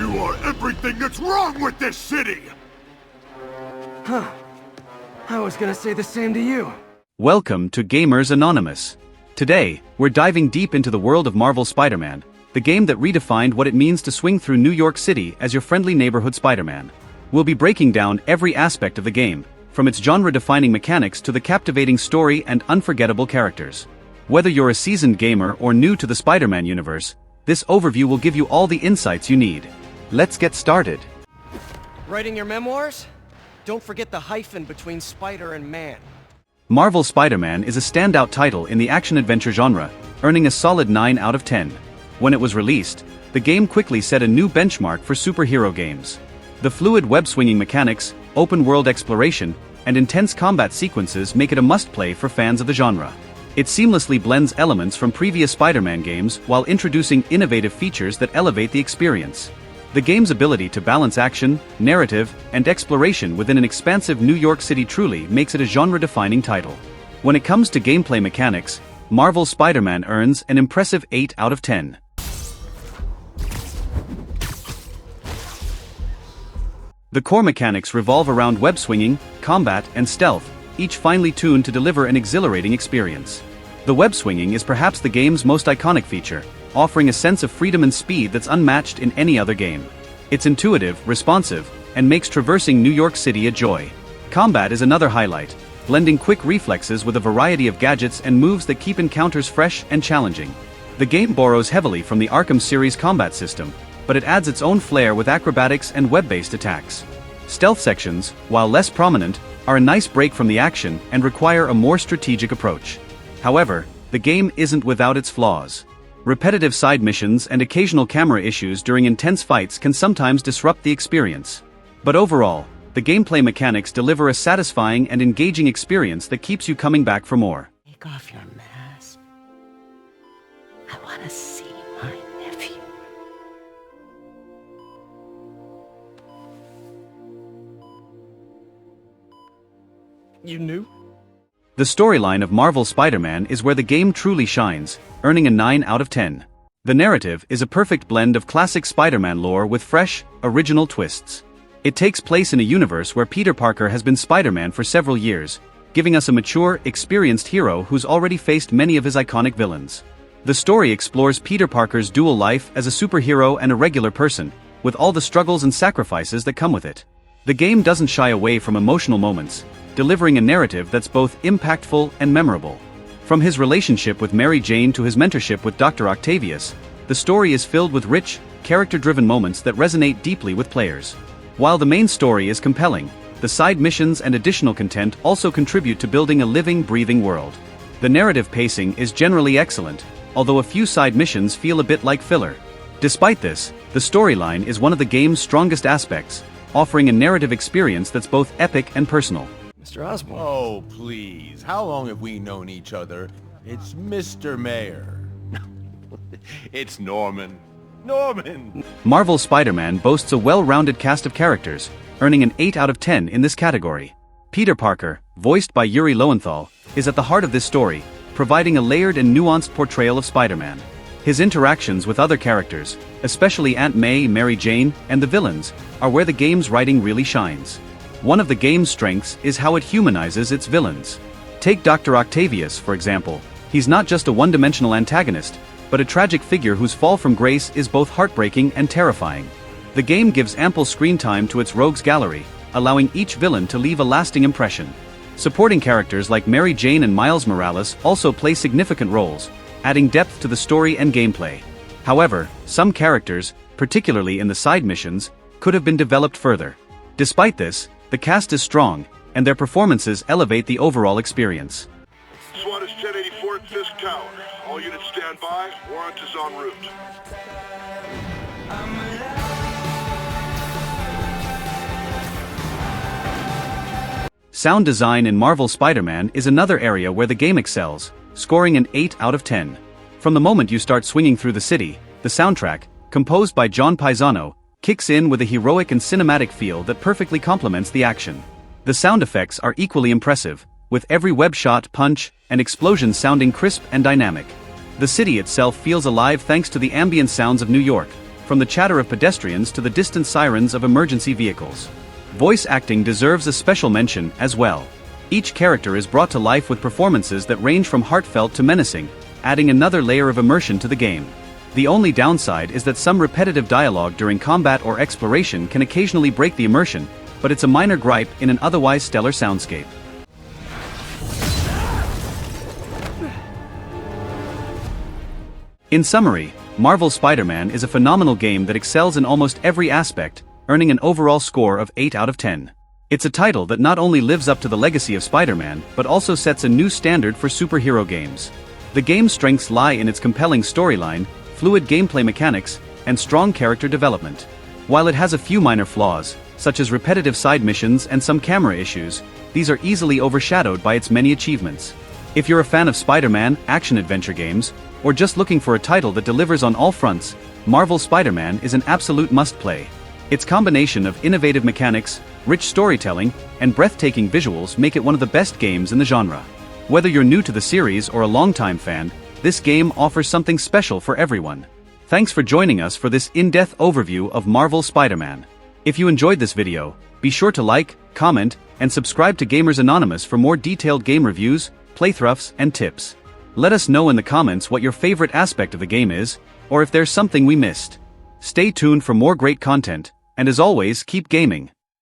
You are everything that's wrong with this city! Huh. I was gonna say the same to you. Welcome to Gamers Anonymous. Today, we're diving deep into the world of Marvel Spider-Man, the game that redefined what it means to swing through New York City as your friendly neighborhood Spider-Man. We'll be breaking down every aspect of the game, from its genre-defining mechanics to the captivating story and unforgettable characters. Whether you're a seasoned gamer or new to the Spider-Man universe, this overview will give you all the insights you need. Let's get started. Writing your memoirs? Don't forget the hyphen between Spider and Man. Marvel Spider-Man is a standout title in the action-adventure genre, earning a solid 9 out of 10. When it was released, the game quickly set a new benchmark for superhero games. The fluid web-swinging mechanics, open-world exploration, and intense combat sequences make it a must-play for fans of the genre. It seamlessly blends elements from previous Spider-Man games while introducing innovative features that elevate the experience. The game's ability to balance action, narrative, and exploration within an expansive New York City truly makes it a genre-defining title. When it comes to gameplay mechanics, Marvel Spider-Man earns an impressive 8 out of 10. The core mechanics revolve around web-swinging, combat, and stealth, each finely tuned to deliver an exhilarating experience. The web-swinging is perhaps the game's most iconic feature, offering a sense of freedom and speed that's unmatched in any other game. It's intuitive, responsive, and makes traversing New York City a joy. Combat is another highlight, blending quick reflexes with a variety of gadgets and moves that keep encounters fresh and challenging. The game borrows heavily from the Arkham series combat system, but it adds its own flair with acrobatics and web-based attacks. Stealth sections, while less prominent, are a nice break from the action and require a more strategic approach. However, the game isn't without its flaws. Repetitive side missions and occasional camera issues during intense fights can sometimes disrupt the experience. But overall, the gameplay mechanics deliver a satisfying and engaging experience that keeps you coming back for more. Take off your mask. I want to see my nephew. You knew? The storyline of Marvel Spider-Man is where the game truly shines, earning a 9 out of 10. The narrative is a perfect blend of classic Spider-Man lore with fresh, original twists. It takes place in a universe where Peter Parker has been Spider-Man for several years, giving us a mature, experienced hero who's already faced many of his iconic villains. The story explores Peter Parker's dual life as a superhero and a regular person, with all the struggles and sacrifices that come with it. The game doesn't shy away from emotional moments, delivering a narrative that's both impactful and memorable. From his relationship with Mary Jane to his mentorship with Dr. Octavius, the story is filled with rich, character-driven moments that resonate deeply with players. While the main story is compelling, the side missions and additional content also contribute to building a living, breathing world. The narrative pacing is generally excellent, although a few side missions feel a bit like filler. Despite this, the storyline is one of the game's strongest aspects, offering a narrative experience that's both epic and personal. Mr. Osborn. Oh, please. How long have we known each other? It's Mr. Mayor. It's Norman. Norman! Marvel Spider-Man boasts a well-rounded cast of characters, earning an 8 out of 10 in this category. Peter Parker, voiced by Yuri Lowenthal, is at the heart of this story, providing a layered and nuanced portrayal of Spider-Man. His interactions with other characters, especially Aunt May, Mary Jane, and the villains, are where the game's writing really shines. One of the game's strengths is how it humanizes its villains. Take Dr. Octavius, for example. He's not just a one-dimensional antagonist, but a tragic figure whose fall from grace is both heartbreaking and terrifying. The game gives ample screen time to its rogues gallery, allowing each villain to leave a lasting impression. Supporting characters like Mary Jane and Miles Morales also play significant roles, adding depth to the story and gameplay. However, some characters, particularly in the side missions, could have been developed further. Despite this, the cast is strong, and their performances elevate the overall experience. SWAT is 1084 at Fisk Tower. All units stand by. Warrant is en route. Sound design in Marvel Spider-Man is another area where the game excels, scoring an 8 out of 10. From the moment you start swinging through the city, the soundtrack, composed by John Paisano, kicks in with a heroic and cinematic feel that perfectly complements the action. The sound effects are equally impressive, with every web shot, punch, and explosion sounding crisp and dynamic. The city itself feels alive thanks to the ambient sounds of New York, from the chatter of pedestrians to the distant sirens of emergency vehicles. Voice acting deserves a special mention as well. Each character is brought to life with performances that range from heartfelt to menacing, adding another layer of immersion to the game. The only downside is that some repetitive dialogue during combat or exploration can occasionally break the immersion, but it's a minor gripe in an otherwise stellar soundscape. In summary, Marvel's Spider-Man is a phenomenal game that excels in almost every aspect, earning an overall score of 8 out of 10. It's a title that not only lives up to the legacy of Spider-Man, but also sets a new standard for superhero games. The game's strengths lie in its compelling storyline, fluid gameplay mechanics, and strong character development. While it has a few minor flaws, such as repetitive side missions and some camera issues, these are easily overshadowed by its many achievements. If you're a fan of Spider-Man action-adventure games, or just looking for a title that delivers on all fronts, Marvel's Spider-Man is an absolute must-play. Its combination of innovative mechanics, rich storytelling, and breathtaking visuals make it one of the best games in the genre. Whether you're new to the series or a longtime fan, this game offers something special for everyone. Thanks for joining us for this in-depth overview of Marvel's Spider-Man. If you enjoyed this video, be sure to like, comment, and subscribe to Gamers Anonymous for more detailed game reviews, playthroughs, and tips. Let us know in the comments what your favorite aspect of the game is, or if there's something we missed. Stay tuned for more great content, and as always, keep gaming.